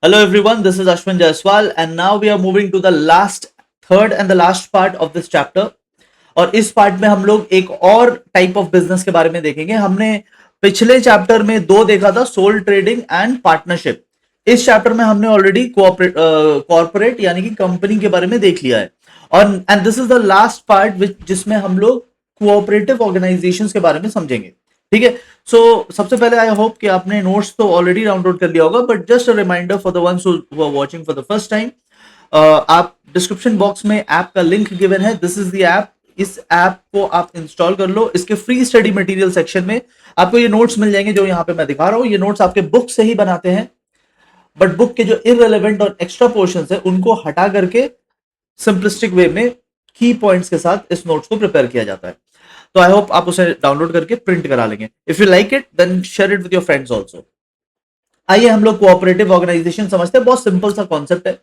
Hello everyone, this is Ashwin Jaiswal and now we are moving to the third and the last part of this chapter. और इस part में हम लोग एक और type of business के बारे में देखेंगे। हमने पिछले चैप्टर में दो देखा था, सोल ट्रेडिंग एंड पार्टनरशिप। इस चैप्टर में हमने ऑलरेडी कॉर्पोरेट यानी कि कंपनी के बारे में देख लिया है और and this is the last part जिसमें हम लोग कोऑपरेटिव ऑर्गेनाइजेशंस के बारे में समझेंगे। ठीक है, सो सबसे पहले आई होप कि आपने नोट्स तो ऑलरेडी डाउनलोड कर लिया होगा, but just a reminder for the ones who are watching for the first time, आप डिस्क्रिप्शन बॉक्स में ऐप का लिंक गिवन है। This is the app. इस ऐप को आप इंस्टॉल कर लो। इसके फ्री स्टडी मटेरियल सेक्शन में आपको ये नोट्स मिल जाएंगे जो यहाँ पे मैं दिखा रहा हूँ। ये नोट्स आपके बुक से ही बनाते हैं, बट बुक के जो इररिलेवेंट और एक्स्ट्रा पोर्शंस है उनको हटा करके सिंपलिस्टिक वे में की पॉइंट्स के साथ इस नोट्स को प्रिपेयर किया जाता है। तो आई होप आप उसे डाउनलोड करके प्रिंट करा लेंगे। If you like it then share it with your friends also. आइए हम लोग कोऑपरेटिव ऑर्गेनाइजेशन समझते हैं। बहुत सिंपल सा कॉन्सेप्ट है।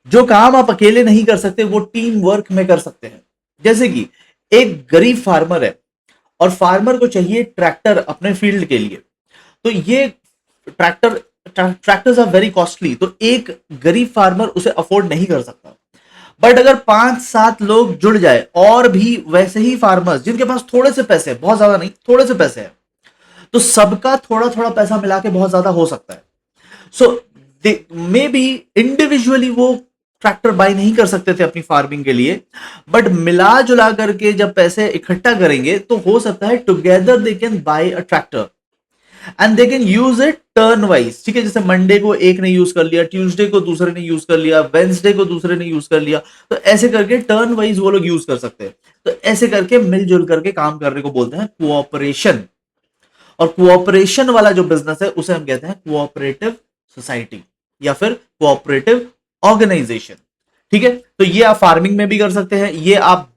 जो काम आप अकेले नहीं कर सकते वो टीम वर्क में कर सकते हैं। जैसे कि एक गरीब फार्मर है और फार्मर को चाहिए ट्रैक्टर अपने फील्ड के लिए, तो ये ट्रैक्टर्स आर वेरी कॉस्टली, तो एक गरीब फार्मर उसे अफोर्ड नहीं कर सकता। बट अगर 5-7 लोग जुड़ जाए और भी वैसे ही फार्मर्स जिनके पास थोड़े से पैसे, बहुत ज्यादा नहीं, थोड़े से पैसे हैं, तो सबका थोड़ा थोड़ा पैसा मिला के बहुत ज्यादा हो सकता है। सो मे बी इंडिविजुअली वो ट्रैक्टर बाय नहीं कर सकते थे अपनी फार्मिंग के लिए, बट मिला जुला करके जब पैसे इकट्ठा करेंगे तो हो सकता है together they can buy a tractor and they can use it turn wise. ठीक है, जैसे मंडे को एक ने यूज कर लिया, ट्यूसडे को दूसरे ने यूज कर लिया, वेंसडे को दूसरे ने यूज कर लिया, तो ऐसे करके टर्न वाइज वो लोग यूज कर सकते हैं। तो ऐसे करके मिलजुल करके काम करने को बोलते हैं कोऑपरेशन। और कोऑपरेशन वाला जो बिजनेस है उसे हम कहते हैं कोऑपरेटिव सोसाइटी या फिर कोऑपरेटिव ऑर्गेनाइजेशन। ठीक है, तो ये आप फार्मिंग में भी कर सकते हैं, ये आप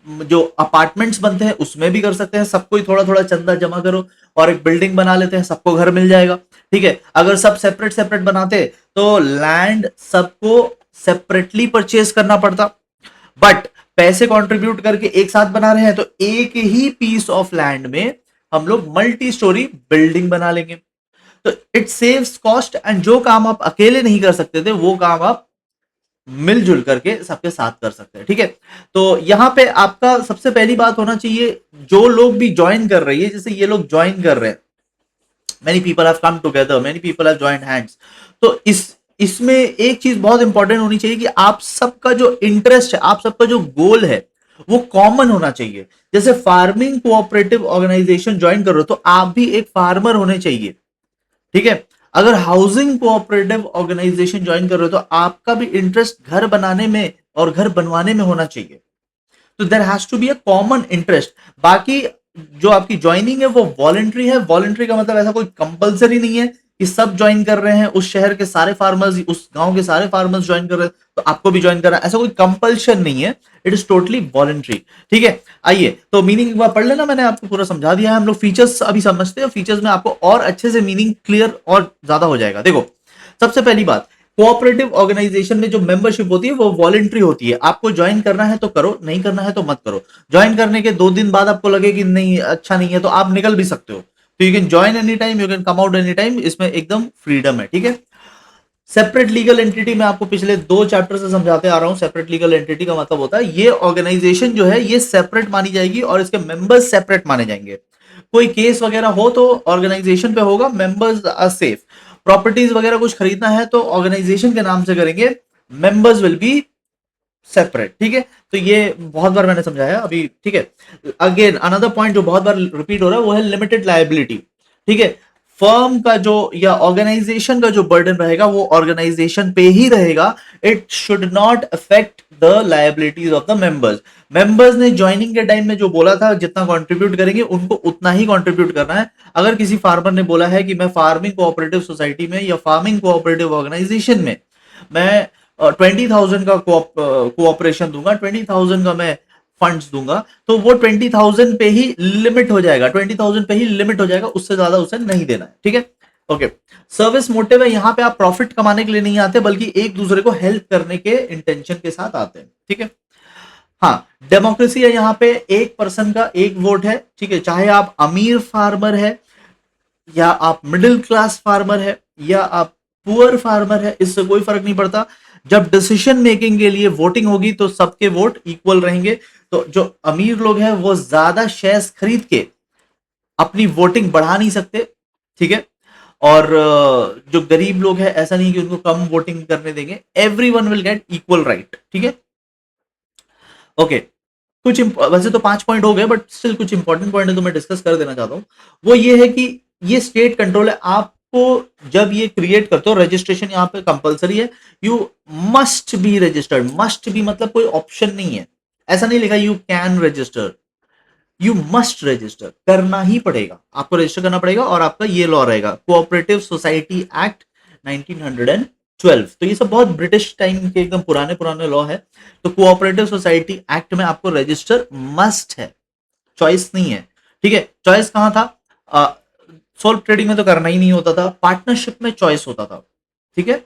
जो अपार्टमेंट्स बनते हैं उसमें भी कर सकते हैं। सबको ही थोड़ा थोड़ा चंदा जमा करो और एक बिल्डिंग बना लेते हैं, सबको घर मिल जाएगा। ठीक है, अगर सब सेपरेट सेपरेट बनाते तो लैंड सबको सेपरेटली परचेज करना पड़ता, बट पैसे कंट्रीब्यूट करके एक साथ बना रहे हैं तो एक ही पीस ऑफ लैंड में हम लोग मल्टी स्टोरी बिल्डिंग बना लेंगे। तो इट सेव्स कॉस्ट एंड जो काम आप अकेले नहीं कर सकते थे वो काम आप मिलजुल करके सबके साथ कर सकते हैं। ठीक है, तो यहां पे आपका सबसे पहली बात होना चाहिए, जो लोग भी ज्वाइन कर रही है, जैसे ये लोग ज्वाइन कर रहे हैं, many people have come together, many people have joined hands, तो इसमें एक चीज बहुत इंपॉर्टेंट होनी चाहिए कि आप सबका जो इंटरेस्ट है, आप सबका जो गोल है वो कॉमन होना चाहिए। जैसे फार्मिंग कोऑपरेटिव ऑर्गेनाइजेशन ज्वाइन कर रहे हो तो आप भी एक फार्मर होने चाहिए। ठीक है, अगर हाउसिंग कोऑपरेटिव ऑर्गेनाइजेशन ज्वाइन कर रहे हो तो आपका भी इंटरेस्ट घर बनाने में और घर बनवाने में होना चाहिए। तो there has to be a common interest. बाकी जो आपकी ज्वाइनिंग है वो वॉलंटरी है। वॉलंटरी का मतलब ऐसा कोई कंपलसरी नहीं है कि सब ज्वाइन कर रहे हैं, उस शहर के सारे फार्मर्स, उस गांव के सारे फार्मर्स ज्वाइन कर रहे हैं तो आपको भी ज्वाइन करना है, ऐसा कोई कंपल्शन नहीं है। It is totally voluntary. ठीक है, आइए तो मीनिंग एक बार पढ़ लेना, मैंने आपको पूरा समझा दिया है। हम लोग फीचर्स अभी समझते हैं, फीचर्स में आपको और अच्छे से मीनिंग क्लियर और ज्यादा हो जाएगा। देखो, सबसे पहली बात, कोऑपरेटिव ऑर्गेनाइजेशन में जो मेंबरशिप होती है वो वॉलंटरी होती है। आपको ज्वाइन करना है तो करो, नहीं करना है तो मत करो। ज्वाइन करने के 2 दिन बाद आपको लगे कि नहीं अच्छा नहीं है तो आप निकल भी सकते हो। तो you can join any time, you can come out any time, इसमें एकदम फ्रीडम है। ठीक है, सेपरेट लीगल एंटिटी में आपको पिछले 2 चैप्टर से समझाते आ रहा हूं। सेपरेट लीगल एंटिटी का मतलब होता है ये ऑर्गेनाइजेशन जो है ये सेपरेट मानी जाएगी और इसके मेंबर्स सेपरेट माने जाएंगे। कोई केस वगैरह हो तो ऑर्गेनाइजेशन पे होगा, मेंबर्स आर सेफ। प्रॉपर्टीज वगैरह कुछ खरीदना है तो ऑर्गेनाइजेशन के नाम से करेंगे, मेंबर्स विल बी सेपरेट। ठीक है, तो ये बहुत बार मैंने समझाया अभी। ठीक है, अगेन अनदर पॉइंट जो बहुत बार रिपीट हो रहा है वो है लिमिटेड लायबिलिटी। ठीक है, फर्म का जो या ऑर्गेनाइजेशन का जो बर्डन रहेगा वो ऑर्गेनाइजेशन पे ही रहेगा। It should not affect the liabilities of the members. Members ने ज्वाइनिंग के टाइम में जो बोला था जितना कंट्रीब्यूट करेंगे उनको उतना ही कंट्रीब्यूट करना है। अगर किसी फार्मर ने बोला है कि मैं फार्मिंग कोऑपरेटिव सोसाइटी में या फार्मिंग कोऑपरेटिव ऑर्गेनाइजेशन में मैं 20,000 का कोऑपरेशन दूंगा, 20,000 का मैं फंड्स दूंगा, तो वो 20,000 पे ही लिमिट हो जाएगा, 20,000 पे ही लिमिट हो जाएगा, उससे ज्यादा उसे नहीं देना है। ठीक है, ओके। सर्विस मोटिव है, यहां पे आप प्रॉफिट कमाने के लिए नहीं आते बल्कि एक दूसरे को हेल्प करने के इंटेंशन के साथ आते हैं। ठीक है, हाँ, डेमोक्रेसी है, यहाँ पे एक पर्सन का एक वोट है। ठीक है, चाहे आप अमीर फार्मर है या आप मिडिल क्लास फार्मर है या आप पुअर फार्मर है, इससे कोई फर्क नहीं पड़ता। जब डिसीजन मेकिंग के लिए वोटिंग होगी तो सबके वोट इक्वल रहेंगे। तो जो अमीर लोग हैं वो ज्यादा शेयर्स खरीद के अपनी वोटिंग बढ़ा नहीं सकते, ठीक है। और जो गरीब लोग हैं ऐसा नहीं कि उनको कम वोटिंग करने देंगे, everyone will get equal right, ठीक है। ओके, कुछ वैसे तो 5 पॉइंट हो गए, बट स्टिल कुछ इंपॉर्टेंट पॉइंट है तो मैं डिस्कस कर देना चाहता हूं। वो ये है कि ये स्टेट कंट्रोल है। आपको जब ये क्रिएट करते हो, रजिस्ट्रेशन यहाँ पे कंपलसरी है। You must be registered, must be मतलब कोई ऑप्शन नहीं है, ऐसा नहीं लिखा you can register, you must register, करना ही पड़ेगा, आपको रजिस्टर करना पड़ेगा। और आपका ये लॉ रहेगा, कोऑपरेटिव सोसाइटी एक्ट 1912। तो ये सब बहुत ब्रिटिश टाइम के एकदम पुराने पुराने लॉ है। तो कोऑपरेटिव सोसाइटी एक्ट में आपको रजिस्टर मस्ट है, चॉइस नहीं है, ठीक है। चॉइस कहां था? सोल ट्रेडिंग में तो करना ही नहीं होता था, पार्टनरशिप में चॉइस होता था, ठीक है।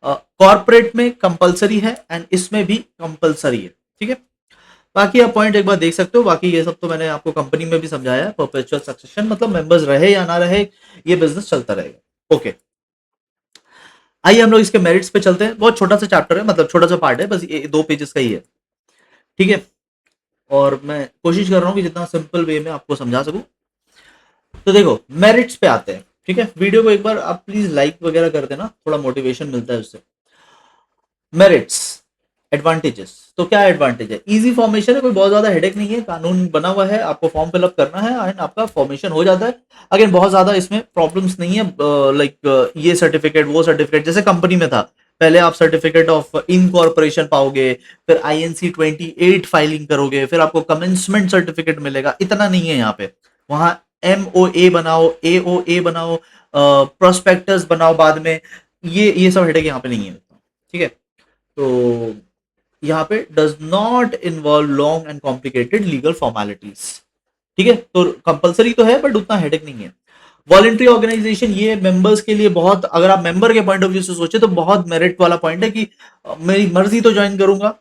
कॉर्पोरेट में कंपलसरी है एंड इसमें भी कंपलसरी है, ठीक है। बाकी आप पॉइंट एक बार देख सकते हो, बाकी ये सब तो मैंने आपको कंपनी में भी समझाया है। परपेचुअल सक्सेशन मतलब मेंबर्स रहे या ना रहे, ये बिजनेस चलता रहेगा। ओके, आइए हम लोग इसके मेरिट्स पे चलते हैं। बहुत छोटा सा चैप्टर है, मतलब छोटा सा पार्ट है, बस ये 2 पेजेस का ही है, ठीक है। और मैं कोशिश कर रहा हूँ कि जितना सिंपल वे में आपको समझा सकूं। तो देखो मेरिट्स पे आते हैं, ठीक है। वीडियो को एक बार आप प्लीज लाइक वगैरह कर देना, थोड़ा मोटिवेशन मिलता है उससे। मेरिट्स, एडवांटेजेस, तो क्या एडवांटेज है? इजी फॉर्मेशन है, कोई बहुत ज्यादा हेडेक नहीं है, कानून बना हुआ है, आपको फॉर्म फिलअप करना है एंड आपका फॉर्मेशन हो जाता है। अगेन बहुत ज्यादा इसमें प्रॉब्लम्स नहीं है, लाइक ये सर्टिफिकेट वो सर्टिफिकेट, जैसे कंपनी में था पहले आप सर्टिफिकेट ऑफ इनकॉर्पोरेशन पाओगे, फिर INC 28 फाइलिंग करोगे, फिर आपको कमेंसमेंट सर्टिफिकेट मिलेगा, इतना नहीं है यहाँ पे। वहां MOA बनाओ, AOA बनाओ, प्रोस्पेक्टस बनाओ बाद में, ये सब हेडेक यहाँ पे नहीं है, ठीक है। तो यहाँ पे does not involve long and complicated legal formalities, ठीक है। तो कंपलसरी तो है बट उतना हेडेक नहीं है। वॉलेंट्री ऑर्गेनाइजेशन, ये मेंबर्स के लिए बहुत, अगर आप मेंबर के पॉइंट ऑफ व्यू से सोचे तो बहुत मेरिट वाला पॉइंट है कि मेरी मर्जी तो ज्वाइन करूंगा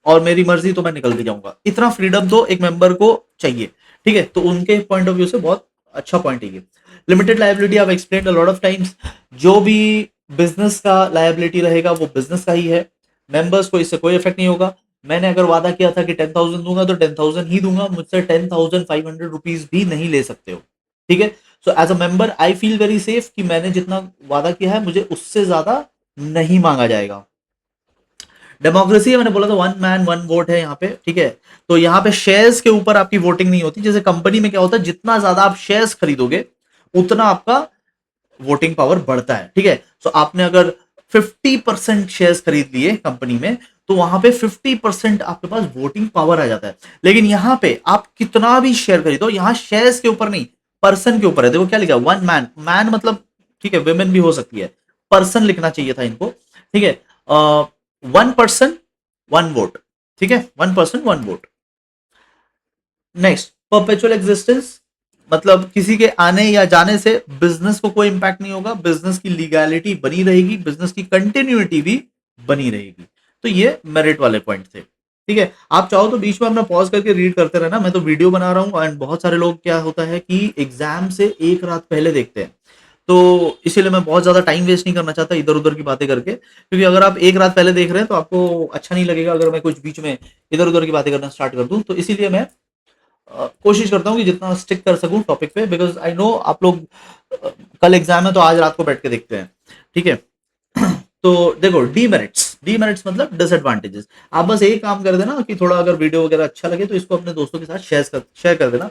और मेरी मर्जी तो मैं निकल भी जाऊंगा, इतना फ्रीडम तो एक मेंबर को चाहिए, ठीक है। तो उनके पॉइंट ऑफ व्यू से बहुत अच्छा पॉइंट है ये। Limited liability, I explained a lot of times, जो भी बिजनेस का लायबिलिटी रहेगा वो बिजनेस का ही है, मेंबर्स को इससे कोई इफेक्ट नहीं होगा। मैंने अगर वादा किया था कि 10,000 दूंगा तो 10,000 ही दूंगा, मुझसे 10,500 रुपीज भी नहीं ले सकते हो, ठीक है। So as a member I feel very safe कि मैंने जितना वादा किया है मुझे उससे ज्यादा नहीं मांगा जाएगा। डेमोक्रेसी है, मैंने बोला था 1 man 1 vote है यहाँ पे, ठीक है। तो यहाँ पे शेयर्स के ऊपर आपकी वोटिंग नहीं होती, जैसे कंपनी में क्या होता है, जितना ज्यादा आप शेयर्स खरीदोगे उतना आपका वोटिंग पावर बढ़ता है, ठीक है। सो आपने अगर 50% शेयर्स खरीद लिए कंपनी में, तो वहां पे 50% आपके पास वोटिंग पावर आ जाता है। लेकिन यहां पे आप कितना भी शेयर खरीदो, यहां शेयर्स के ऊपर नहीं, पर्सन के ऊपर है। देखो क्या लिखा, 1 man, मैन मतलब ठीक है, वेमेन भी हो सकती है, पर्सन लिखना चाहिए था इनको, ठीक है। 1 person 1 vote, ठीक है, 1 person 1 vote। Next, perpetual existence, मतलब किसी के आने या जाने से बिजनेस को कोई इंपैक्ट नहीं होगा, बिजनेस की लीगैलिटी बनी रहेगी, बिजनेस की कंटिन्यूटी भी बनी रहेगी। तो ये मेरिट वाले पॉइंट थे, ठीक है। आप चाहो तो बीच में अपना पॉज करके रीड करते रहना, मैं तो वीडियो बना रहा हूँ एंड बहुत सारे लोग क्या होता है कि एग्जाम से एक रात पहले देखते हैं, तो इसीलिए मैं बहुत ज्यादा टाइम वेस्ट नहीं करना चाहता इधर उधर की बातें करके, क्योंकि अगर आप एक रात पहले देख रहे हैं तो आपको अच्छा नहीं लगेगा अगर मैं कुछ बीच में इधर उधर की बातें करना स्टार्ट कर दूं। तो इसीलिए मैं कोशिश करता हूँ कि जितना स्टिक कर सकूं टॉपिक पे, बिकॉज आई नो आप लोग कल एग्जाम है तो आज रात को बैठ के देखते हैं, ठीक है। तो देखो डीमेरिट्स, डीमेरिट्स मतलब डिसएडवांटेजेस। आप बस एक काम कर देना कि थोड़ा अगर वीडियो वगैरह अच्छा लगे तो इसको अपने दोस्तों के साथ शेयर कर देना,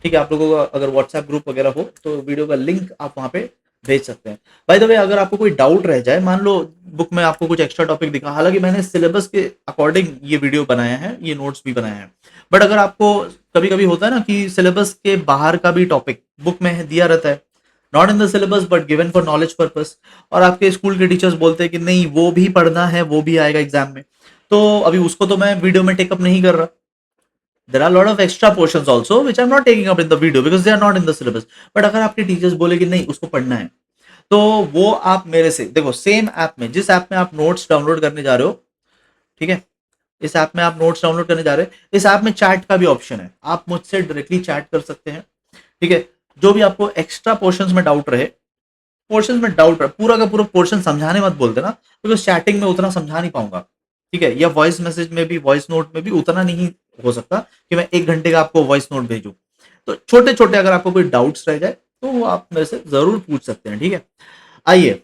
ठीक है। आप लोगों का अगर व्हाट्सएप ग्रुप वगैरह हो तो वीडियो का लिंक आप वहां पे भेज सकते हैं। बाय द वे, अगर आपको कोई डाउट रह जाए, मान लो बुक में आपको कुछ एक्स्ट्रा टॉपिक दिखा, हालांकि मैंने सिलेबस के अकॉर्डिंग ये वीडियो बनाया है, ये नोट्स भी बनाए हैं, बट अगर आपको कभी कभी होता है ना कि सिलेबस के बाहर का भी टॉपिक बुक में दिया रहता है, not in the syllabus but given for knowledge purpose, और आपके स्कूल के टीचर्स बोलते हैं कि नहीं वो भी पढ़ना है, वो भी आएगा एग्जाम में, तो अभी उसको तो मैं वीडियो में टेकअप नहीं कर रहा। There are lot of extra portions also which I am not taking up in the video because they are not in the syllabus. But अगर आपके टीचर्स बोले कि नहीं उसको पढ़ना है, तो वो आप मेरे से देखो, सेम ऐप में, जिस ऐप में आप नोट्स डाउनलोड करने जा रहे हो, ठीक है, इस ऐप में आप नोट्स डाउनलोड करने जा रहे हैं, इस ऐप में चैट का भी ऑप्शन है, आप मुझसे डायरेक्टली चैट कर सकते हैं, ठीक है। जो भी आपको एक्स्ट्रा पोर्शंस में डाउट रहे पोर्शन में डाउट, पूरा का पूरा पोर्शन समझाने मत बोलते ना, क्योंकि चैटिंग में उतना समझा नहीं पाऊंगा, ठीक है, या वॉइस मैसेज में भी, वॉइस नोट में भी उतना नहीं हो सकता कि मैं 1 घंटे का आपको वॉइस नोट भेजूं। तो छोटे छोटे अगर आपको कोई डाउट्स रह जाए तो वो आप मेरे से जरूर पूछ सकते हैं, ठीक है। आइए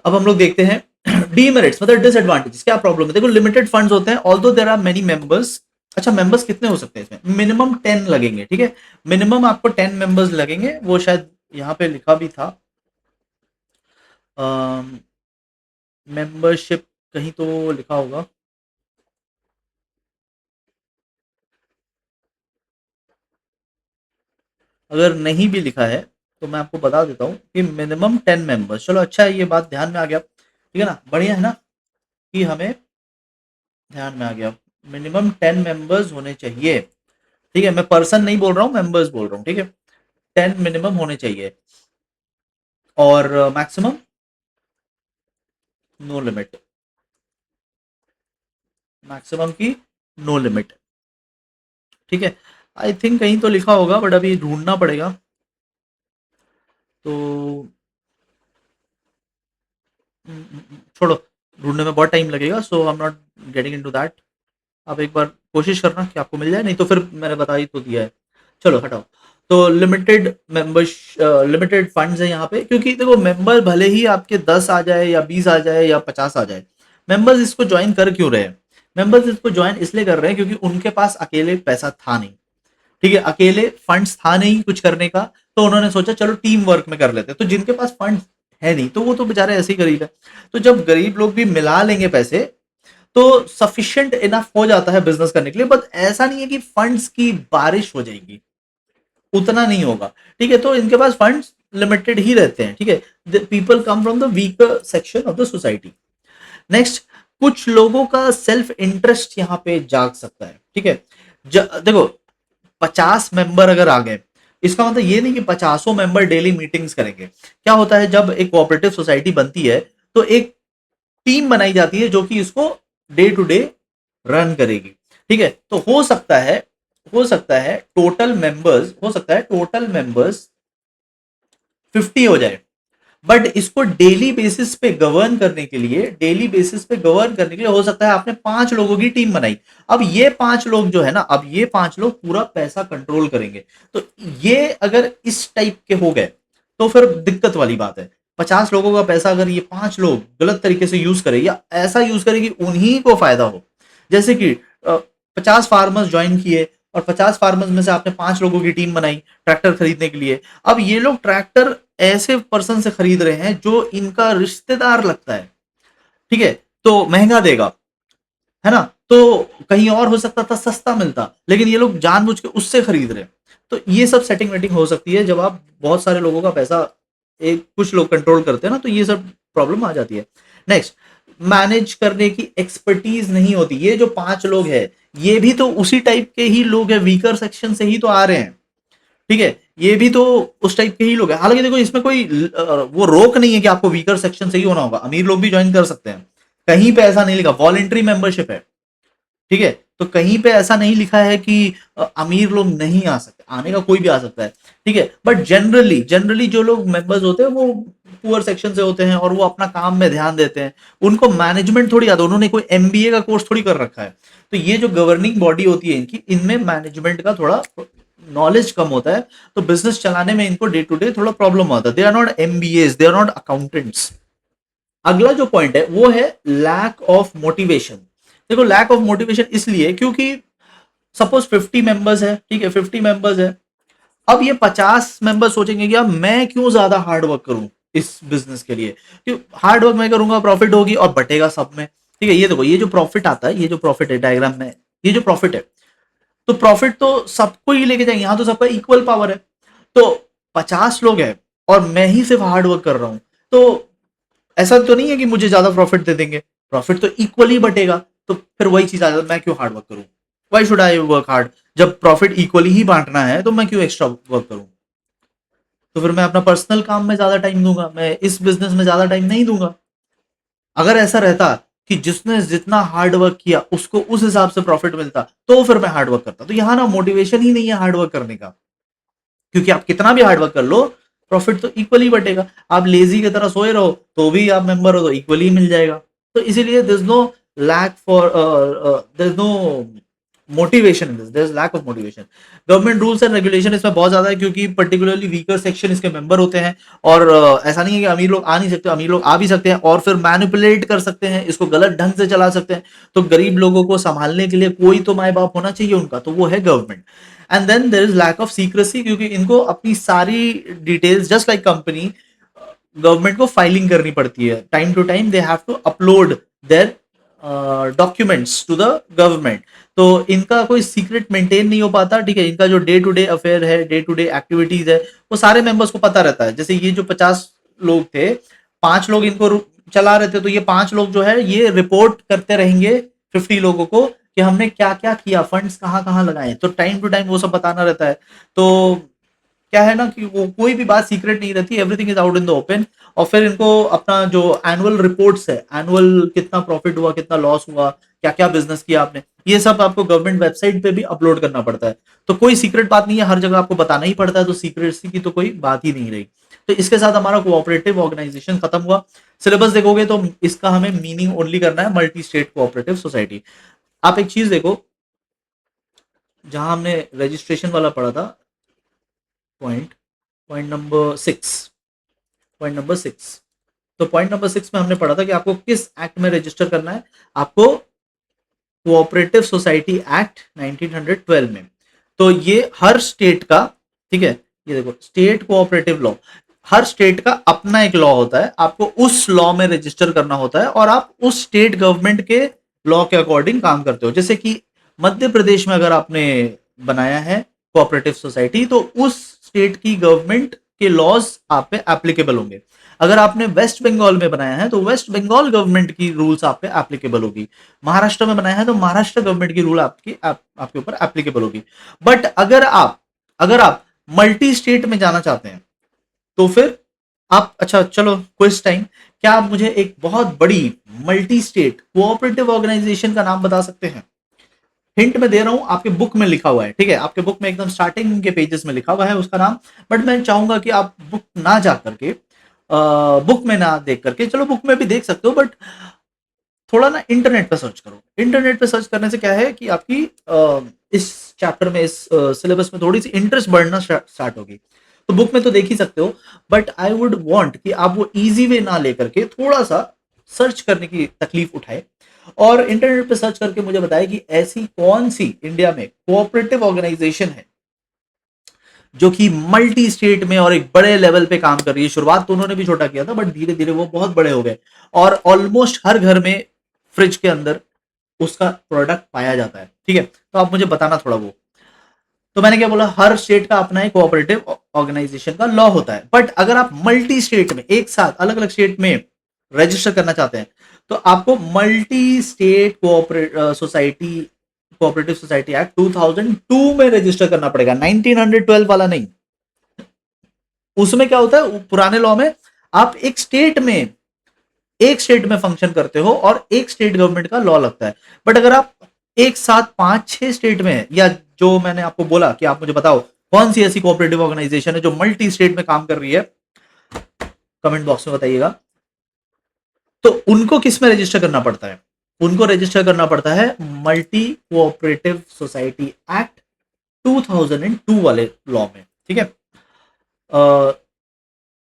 अब हम लोग देखते हैं डीमेरिट्स, मतलब डिसएडवांटेजेस, क्या प्रॉब्लम है। देखो लिमिटेड फंड्स होते हैं, although there are many members. अच्छा मेंबर्स कितने हो सकते हैं इसमें, मिनिमम 10 लगेंगे, ठीक है, मिनिमम आपको 10 मेंबर्स लगेंगे, वो शायद यहाँ पे लिखा भी था, मेंबरशिप कहीं तो लिखा होगा, अगर नहीं भी लिखा है तो मैं आपको बता देता हूँ कि मिनिमम 10 मेंबर्स। चलो अच्छा है, ये बात ध्यान में आ गया, ठीक है ना, बढ़िया है ना, कि हमें ध्यान में आ गया, मिनिमम 10 मेंबर्स होने चाहिए, ठीक है, मैं पर्सन नहीं बोल रहा हूँ, मेंबर्स बोल रहा हूँ, ठीक है, 10 मिनिमम होने चाहिए, और मैक्सिमम नो लिमिट, मैक्सिमम की नो लिमिट, ठीक है। आई थिंक कहीं तो लिखा होगा बट अभी ढूंढना पड़ेगा, तो छोड़ो, ढूंढने में बहुत टाइम लगेगा, so I am not getting into that. आप एक बार कोशिश करना कि आपको मिल जाए, नहीं तो फिर मैंने बता ही तो दिया है, चलो हटाओ। तो लिमिटेड मेंबर्स, लिमिटेड फंड्स है यहाँ पे, क्योंकि देखो मेंबर भले ही आपके 10 आ जाए या 20 आ जाए या 50 आ जाए, मेंबर्स इसको ज्वाइन कर क्यों रहे हैं, मेंबर्स इसको ज्वाइन इसलिए कर रहे हैं क्योंकि उनके पास अकेले पैसा था नहीं, ठीक है, अकेले फंड्स था नहीं कुछ करने का, तो उन्होंने सोचा चलो टीम वर्क में कर लेते हैं। तो जिनके पास फंड है नहीं तो वो तो बेचारे ऐसे ही गरीब है, तो जब गरीब लोग भी मिला लेंगे पैसे तो सफिशिएंट इनफ हो जाता है बिजनेस करने के लिए, बट ऐसा नहीं है कि फंड्स की बारिश हो जाएगी, उतना नहीं होगा, ठीक है, तो इनके पास फंड्स लिमिटेड ही रहते हैं, ठीक है, people come from the weaker section of the society. Next, कुछ लोगों का सेल्फ इंटरेस्ट यहाँ पे जाग सकता है, ठीक है, देखो 50 मेंबर अगर आ गए, इसका मतलब ये नहीं कि 50 मेंबर डेली मीटिंग्स करेंगे। क्या होता है जब एक कोऑपरेटिव सोसाइटी बनती है तो एक टीम बनाई जाती है जो कि इसको डे टू डे रन करेगी, ठीक है, तो हो सकता है टोटल मेंबर्स 50 हो जाए, बट इसको डेली बेसिस पे गवर्न करने के लिए हो सकता है आपने 5 लोगों की टीम बनाई। अब ये 5 लोग जो है ना, अब ये 5 लोग पूरा पैसा कंट्रोल करेंगे, तो ये अगर इस टाइप के हो गए तो फिर दिक्कत वाली बात है। 50 लोगों का पैसा अगर ये 5 लोग गलत तरीके से यूज करें या ऐसा यूज करें कि उन्हीं को फायदा हो, जैसे कि 50 फार्मर्स ज्वाइन किए और 50 फार्मर्स में से आपने 5 लोगों की टीम बनाई ट्रैक्टर खरीदने के लिए, अब ये लोग ट्रैक्टर ऐसे पर्सन से खरीद रहे हैं जो इनका रिश्तेदार लगता है, ठीक है, तो महंगा देगा, है ना, तो कहीं और हो सकता था सस्ता मिलता, लेकिन ये लोग जानबूझ के उससे खरीद रहे हैं। तो ये सब सेटिंग वेटिंग हो सकती है जब आप बहुत सारे लोगों का पैसा एक कुछ लोग कंट्रोल करते हैं ना, तो ये सब प्रॉब्लम आ जाती है। नेक्स्ट, मैनेज करने की एक्सपर्टीज नहीं होती, ये जो 5 लोग हैं ये भी तो उसी टाइप के ही लोग हैं, वीकर सेक्शन से ही तो आ रहे हैं, ठीक है, ये भी तो उस टाइप के ही लोग हैं। हालांकि देखो इसमें कोई वो रोक नहीं है कि आपको वीकर सेक्शन से ही होना होगा, अमीर लोग भी ज्वाइन कर सकते हैं, कहीं पे ऐसा नहीं लिखा, वॉलेंट्री मेंबरशिप है, ठीक है, तो कहीं पे ऐसा नहीं लिखा है कि अमीर लोग नहीं आ सकते, आने का कोई भी आ सकता है, ठीक है, बट जनरली जनरली जो लोग मेंबर्स होते हैं वो पुअर सेक्शन से होते हैं और वो अपना काम में ध्यान देते हैं, उनको मैनेजमेंट थोड़ी आता है, उन्होंने कोई एमबीए का कोर्स थोड़ी कर रखा है, तो ये जो गवर्निंग बॉडी होती है इनकी, इनमें मैनेजमेंट का थोड़ा नॉलेज कम होता है, तो बिजनेस चलाने में इनको डे टू डे थोड़ा प्रॉब्लम आता है, they are not MBAs, they are not accountants. अगला जो पॉइंट है वो है लैक ऑफ मोटिवेशन। देखो लैक ऑफ मोटिवेशन इसलिए क्योंकि सपोज 50 मेंबर्स है, ठीक है, 50 मेंबर्स है, अब ये 50 मेंबर सोचेंगे कि अब मैं क्यों ज्यादा हार्ड वर्क करूं इस बिजनेस के लिए, क्यों हार्ड वर्क मैं करूंगा प्रॉफिट होगी और बटेगा सब में, ठीक है, ये देखो ये जो प्रॉफिट आता है, ये जो प्रॉफिट है डायग्राम में, ये जो प्रॉफिट है, तो प्रॉफिट तो सबको ही लेके जाएंगे, यहां तो सबका इक्वल पावर है, तो 50 लोग हैं और मैं ही सिर्फ हार्ड वर्क कर रहा हूं, तो ऐसा तो नहीं है कि मुझे ज्यादा प्रॉफिट दे देंगे, प्रॉफिट तो इक्वली बटेगा, तो फिर वही चीज आ जाती है, मैं क्यों हार्ड वर्क करूं, why should I work hard, जब प्रॉफिट इक्वली ही बांटना है तो मैं क्यों एक्स्ट्रा वर्क करूं, तो फिर मैं अपना पर्सनल काम में ज्यादा टाइम दूंगा, मैं इस बिजनेस में ज्यादा टाइम नहीं दूंगा। अगर ऐसा रहता कि जिसने जितना हार्ड वर्क किया उसको उस हिसाब से प्रॉफिट मिलता तो फिर मैं हार्ड वर्क करता, तो यहां ना मोटिवेशन ही नहीं है हार्ड वर्क करने का, क्योंकि आप कितना भी हार्ड वर्क कर लो प्रॉफिट तो इक्वली बटेगा। आप लेजी की तरह सोए रहो तो भी आप मेंबर हो तो इक्वली मिल जाएगा। तो इसीलिए there is no lack for there is no motivation in this, there is lack of motivation. Government rules and regulation इसमें बहुत ज्यादा है क्योंकि पर्टिकुलरली वीकर सेक्शन इसके मेंबर होते हैं। और ऐसा नहीं है कि अमीर लोग आ नहीं सकते, अमीर लोग आ भी सकते हैं और फिर मैनिपुलेट कर सकते हैं, इसको गलत ढंग से चला सकते हैं। तो गरीब लोगों को संभालने के लिए कोई तो माए बाप होना चाहिए उनका, तो वो है government. And then there is lack of secrecy क्योंकि इनको अपनी सारी details just like company government को फाइलिंग करनी पड़ती है। Time to time they have to upload their documents to the government. तो इनका कोई सीक्रेट मेंटेन नहीं हो पाता, ठीक है। इनका जो डे टू डे अफेयर है, डे टू डे एक्टिविटीज है, वो सारे मेंबर्स को पता रहता है। जैसे ये जो 50 लोग थे, 5 लोग इनको चला रहे थे, तो ये 5 लोग जो है ये रिपोर्ट करते रहेंगे 50 लोगों को कि हमने क्या क्या किया, फंड्स कहाँ कहाँ लगाए। तो टाइम टू टाइम वो सब बताना रहता है। तो क्या है ना कि वो कोई भी बात सीक्रेट नहीं रहती, everything is out in the open. और फिर इनको अपना जो एनुअल रिपोर्ट्स है, एनुअल कितना प्रॉफिट हुआ, कितना लॉस हुआ, क्या क्या बिजनेस किया आपने, ये सब आपको गवर्नमेंट वेबसाइट पे भी अपलोड करना पड़ता है। तो कोई सीक्रेट बात नहीं है, हर जगह आपको बताना ही पड़ता है, तो सीक्रेसी की तो कोई बात ही नहीं रही। तो इसके साथ हमारा कोऑपरेटिव ऑर्गेनाइजेशन खत्म हुआ। सिलेबस देखोगे तो इसका हमें मीनिंग ओनली करना है मल्टी स्टेट कोऑपरेटिव सोसाइटी। आप एक चीज देखो, जहां हमने रजिस्ट्रेशन वाला पढ़ा था, point point number 6, point number 6, तो पॉइंट नंबर 6 में हमने पढ़ा था कि आपको किस एक्ट में रजिस्टर करना है। आपको कोऑपरेटिव सोसाइटी एक्ट 1912 में। तो ये हर स्टेट का, ठीक है, ये देखो स्टेट कोऑपरेटिव लॉ, हर स्टेट का अपना एक लॉ होता है, आपको उस लॉ में रजिस्टर करना होता है और आप उस स्टेट गवर्नमेंट के लॉ के अकॉर्डिंग काम करते हो। जैसे कि मध्य प्रदेश में अगर आपने बनाया है कोऑपरेटिव सोसाइटी, तो उस स्टेट की गवर्नमेंट के लॉज आप पे एप्लीकेबल होंगे। अगर आपने वेस्ट बंगाल में बनाया है तो वेस्ट बंगाल गवर्नमेंट की रूल्स आप पे एप्लीकेबल होगी। महाराष्ट्र में बनाया है तो महाराष्ट्र गवर्नमेंट की रूल आपके ऊपर एप्लीकेबल होगी। बट अगर आप मल्टी स्टेट में जाना चाहते हैं तो फिर आप, अच्छा चलो क्विज टाइम, क्या आप मुझे एक बहुत बड़ी मल्टी स्टेट कोऑपरेटिव ऑर्गेनाइजेशन का नाम बता सकते हैं? हिंट में दे रहा हूं, आपके बुक में लिखा हुआ है, ठीक है, आपके बुक में एकदम स्टार्टिंग के पेजेस में लिखा हुआ है उसका नाम। बट मैं चाहूंगा कि आप बुक ना जा करके, बुक में ना देख करके, चलो बुक में भी देख सकते हो, बट थोड़ा ना इंटरनेट पे सर्च करो। इंटरनेट पे सर्च करने से क्या है कि आपकी इस चैप्टर में, इस सिलेबस में थोड़ी सी इंटरेस्ट बढ़ना स्टार्ट होगी। तो बुक में तो देख ही सकते हो, बट आई वुड वांट कि आप वो इजी वे ना लेकर के थोड़ा सा सर्च करने की तकलीफ उठाए और इंटरनेट पे सर्च करके मुझे बताए कि ऐसी कौन सी इंडिया में कोऑपरेटिव ऑर्गेनाइजेशन है जो कि मल्टी स्टेट में और एक बड़े लेवल पे काम कर रही है। शुरुआत तो उन्होंने भी छोटा किया था, बट धीरे धीरे वो बहुत बड़े हो गए और ऑलमोस्ट हर घर में फ्रिज के अंदर उसका प्रोडक्ट पाया जाता है, ठीक है। तो आप मुझे बताना थोड़ा वो, तो मैंने क्या बोला, हर स्टेट का अपना एक कोऑपरेटिव ऑर्गेनाइजेशन का लॉ होता है। बट अगर आप मल्टी स्टेट में एक साथ अलग अलग स्टेट में रजिस्टर करना चाहते हैं तो आपको multi state society cooperative society act 2002 में रजिस्टर करना पड़ेगा, 1912 वाला नहीं। उसमें क्या होता है, पुराने लॉ में आप एक स्टेट में फंक्शन करते हो और एक स्टेट गवर्नमेंट का लॉ लगता है। बट अगर आप एक साथ 5-6 स्टेट में, या जो मैंने आपको बोला कि आप मुझे बताओ कौन सी ऐसी कोऑपरेटिव ऑर्गेनाइजेशन है जो मल्टी स्टेट में काम कर रही है, कमेंट बॉक्स में बताइएगा। तो उनको किस में रजिस्टर करना पड़ता है? उनको रजिस्टर करना पड़ता है मल्टी कोऑपरेटिव सोसाइटी एक्ट 2002 वाले लॉ में, ठीक है।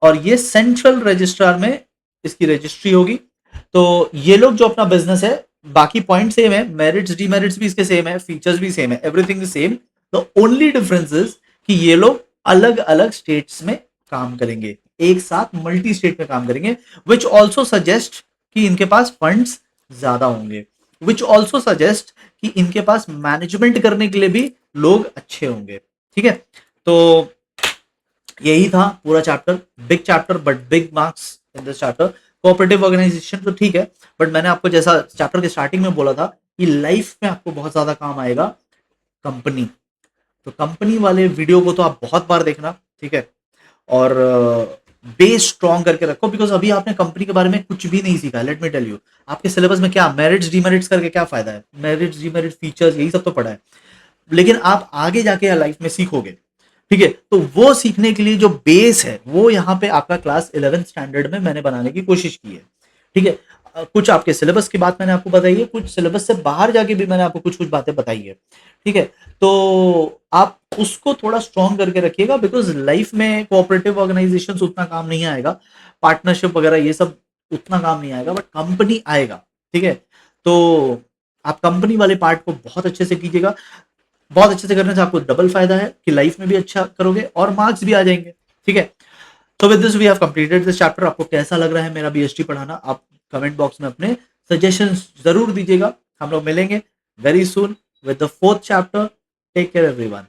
और ये सेंट्रल रजिस्ट्रार में इसकी रजिस्ट्री होगी। तो ये लोग जो अपना बिजनेस है, बाकी पॉइंट सेम है, मेरिट्स डीमेरिट्स भी इसके सेम है, फीचर्स भी सेम है, everything is same. The only difference is कि ये लोग अलग अलग स्टेट्स में काम करेंगे, एक साथ मल्टी स्टेट में काम करेंगे, विच ऑल्सो सजेस्ट कि इनके पास फंड्स ज्यादा होंगे, विच ऑल्सो सजेस्ट कि इनके पास मैनेजमेंट करने के लिए भी लोग अच्छे होंगे, ठीक है। तो यही था पूरा chapter, big chapter but big marks in this chapter. Cooperative organisation तो ठीक है, बट मैंने आपको जैसा चैप्टर के स्टार्टिंग में बोला था कि लाइफ में आपको बहुत ज्यादा काम आएगा कंपनी। तो कंपनी वाले वीडियो को तो आप बहुत बार देखना, ठीक है। और बेस स्ट्रॉन्ग करके रखो, बिकॉज अभी आपने कंपनी के बारे में कुछ भी नहीं सीखा। लेट मी टेल यू, आपके सिलेबस में क्या मेरिट्स डीमेरिट्स करके क्या फायदा है? मेरिट्स डीमेरिट्स फीचर्स यही सब तो पढ़ा है, लेकिन आप आगे जाके लाइफ में सीखोगे ठीक है, तो वो सीखने के लिए जो बेस है वो यहाँ पे आपका क्लास 11th स्टैंडर्ड में मैंने बनाने की कोशिश की है। ठीक है, कुछ आपके सिलेबस की बात मैंने आपको बताई है, कुछ सिलेबस से बाहर जाके भी मैंने आपको कुछ कुछ बातें बताई है। ठीक है, तो आप उसको थोड़ा स्ट्रॉन्ग करके रखिएगा, बिकॉज लाइफ में कोऑपरेटिव ऑर्गेनाइजेशन उतना काम नहीं आएगा, पार्टनरशिप वगैरह ये सब उतना काम नहीं आएगा, बट कंपनी आएगा। ठीक है, तो आप कंपनी वाले पार्ट को बहुत अच्छे से कीजिएगा। बहुत अच्छे से करने से आपको डबल फायदा है कि लाइफ में भी अच्छा करोगे और मार्क्स भी आ जाएंगे। ठीक है, तो with this we have completed this chapter. आपको कैसा लग रहा है मेरा बीएसटी पढ़ाना, आप कमेंट बॉक्स में अपने सजेशंस जरूर दीजिएगा। हम लोग मिलेंगे very soon with the fourth chapter. Take care everyone.